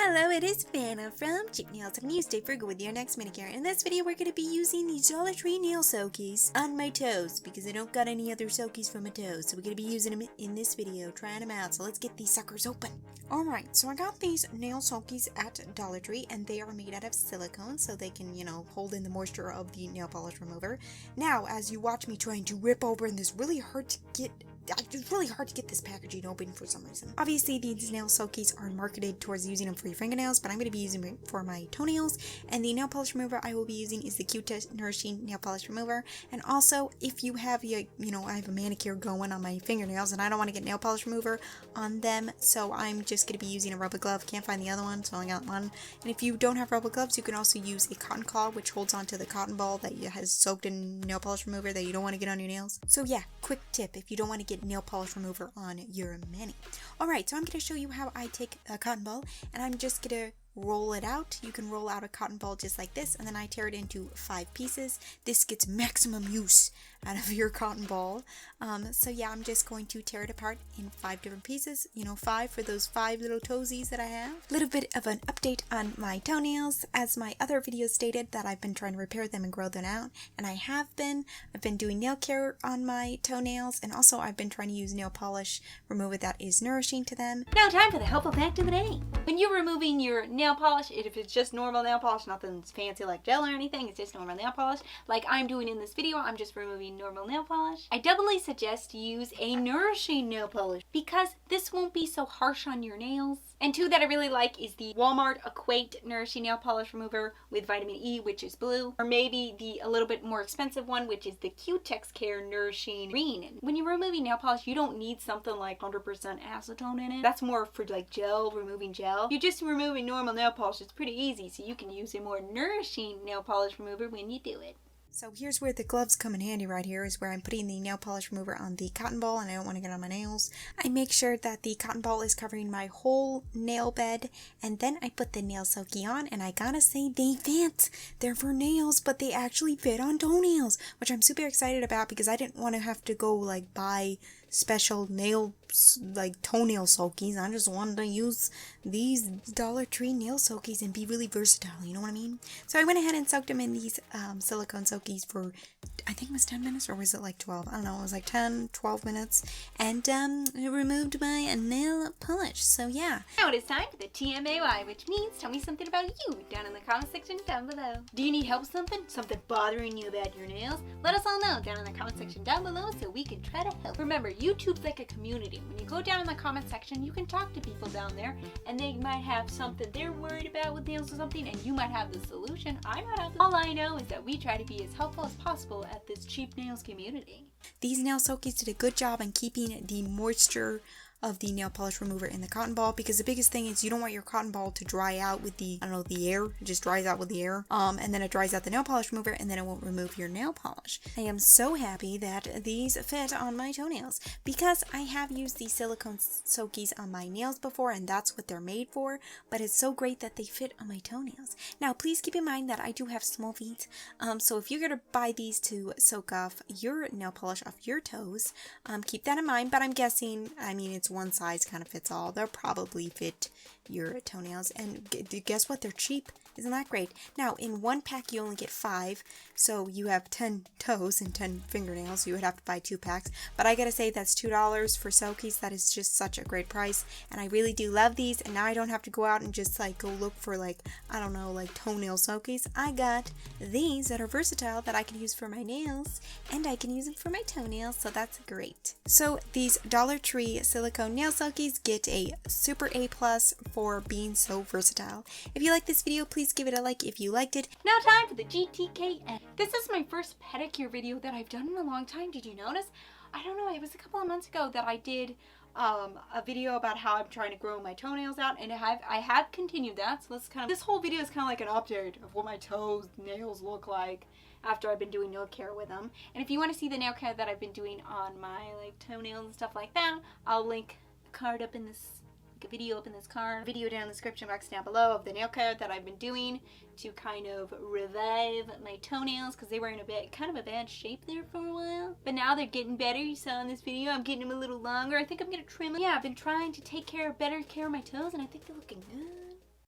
Hello, it is Vanna from Cheap Nails. I'm going to stay frugal with your next manicure. In this video, we're going to be using these Dollar Tree nail soakies on my toes because I don't got any other soakies for my toes. So we're going to be using them in this video, trying them out. So let's get these suckers open. Alright, so I got these nail soakies at Dollar Tree and they are made out of silicone so they can, hold in the moisture of the nail polish remover. Now, as you watch me trying to rip open this really hard to get this packaging open for some reason. Obviously, these nail soakies are marketed towards using them for your fingernails, but I'm going to be using them for my toenails. And the nail polish remover I will be using is the Cutex Nourishing nail polish remover. And also, if you have I have a manicure going on my fingernails, and I don't want to get nail polish remover on them, so I'm just going to be using a rubber glove. Can't find the other one, so I got one. And if you don't have rubber gloves, you can also use a cotton claw, which holds onto the cotton ball that has soaked in nail polish remover that you don't want to get on your nails. So yeah, quick tip if you don't want to get nail polish remover on your mani. Alright, so I'm going to show you how I take a cotton ball and I'm just going to roll it out. You can roll out a cotton ball just like this, and then I tear it into 5 pieces. This gets maximum use out of your cotton ball. So yeah, I'm just going to tear it apart in 5 different pieces. 5 for those 5 little toesies that I have. A little bit of an update on my toenails. As my other videos stated, that I've been trying to repair them and grow them out, and I have been. I've been doing nail care on my toenails, and also I've been trying to use nail polish remover that is nourishing to them. Now time for the helpful fact of the day. When you're removing your nail polish, if it's just normal nail polish, nothing fancy like gel or anything, it's just normal nail polish, like I'm doing in this video, I'm just removing normal nail polish. I doubly suggest you use a nourishing nail polish because this won't be so harsh on your nails. And 2 that I really like is the Walmart Equate Nourishing Nail Polish Remover with vitamin E, which is blue, or maybe a little bit more expensive one, which is the Cutex Care Nourishing Green. And when you're removing nail polish, you don't need something like 100% acetone in it. That's more for like gel, removing gel. You're just removing normal nail polish. It's pretty easy, so you can use a more nourishing nail polish remover when you do it. So here's where the gloves come in handy right here, is where I'm putting the nail polish remover on the cotton ball and I don't want to get on my nails. I make sure that the cotton ball is covering my whole nail bed, and then I put the nail soaky on, and I gotta say they fit. They're for nails, but they actually fit on toenails, which I'm super excited about because I didn't want to have to go buy special nail toenail soakies. I just wanted to use these Dollar Tree nail soakies and be really versatile, you know what I mean? So I went ahead and soaked them in these silicone soakies for, I think it was 10 minutes, or was it like 12? I don't know, it was like 10, 12 minutes, and it removed my nail polish, so yeah. Now it is time for the TMAY, which means tell me something about you down in the comment section down below. Do you need help with something? Something bothering you about your nails? Let us all know down in the comment section down below so we can try to help. Remember, YouTube's like a community. When you go down in the comment section, you can talk to people down there, and they might have something they're worried about with nails or something, and you might have the solution. I might have the... All I know is that we try to be as helpful as possible at this cheap nails community. These nail soakies did a good job in keeping the moisture of the nail polish remover in the cotton ball, because the biggest thing is you don't want your cotton ball to dry out with the air. It just dries out with the air, and then it dries out the nail polish remover, and then it won't remove your nail polish. I am so happy that these fit on my toenails because I have used these silicone soakies on my nails before, and that's what they're made for, but it's so great that they fit on my toenails. Now please keep in mind that I do have small feet, so if you're gonna buy these to soak off your nail polish off your toes, keep that in mind. But I'm guessing, it's one size kind of fits all. They'll probably fit your toenails, and guess what? They're cheap. Isn't that great? Now, in one pack, you only get 5, so you have 10 toes and 10 fingernails. You would have to buy 2 packs, but I gotta say that's $2 for soakies. That is just such a great price, and I really do love these, and now I don't have to go out and just go look for toenail soakies. I got these that are versatile that I can use for my nails, and I can use them for my toenails, so that's great. So these Dollar Tree silicone nail soakies get a super A+ for being so versatile. If you like this video, please give it a like if you liked it. Now time for the GTKN. This is my first pedicure video that I've done in a long time. Did you notice? I don't know, it was a couple of months ago that I did a video about how I'm trying to grow my toenails out, and I have continued that. So this whole video is kind of like an update of what my nails look like after I've been doing nail care with them. And if you want to see the nail care that I've been doing on my toenails and stuff like that, I'll link a card up in this, a video up in this card, video down in the description box down below of the nail care that I've been doing to kind of revive my toenails, because they were in kind of a bad shape there for a while. But now they're getting better. You saw in this video, I'm getting them a little longer. I think I'm gonna trim them. Yeah, I've been trying to take better care of my toes, and I think they're looking good.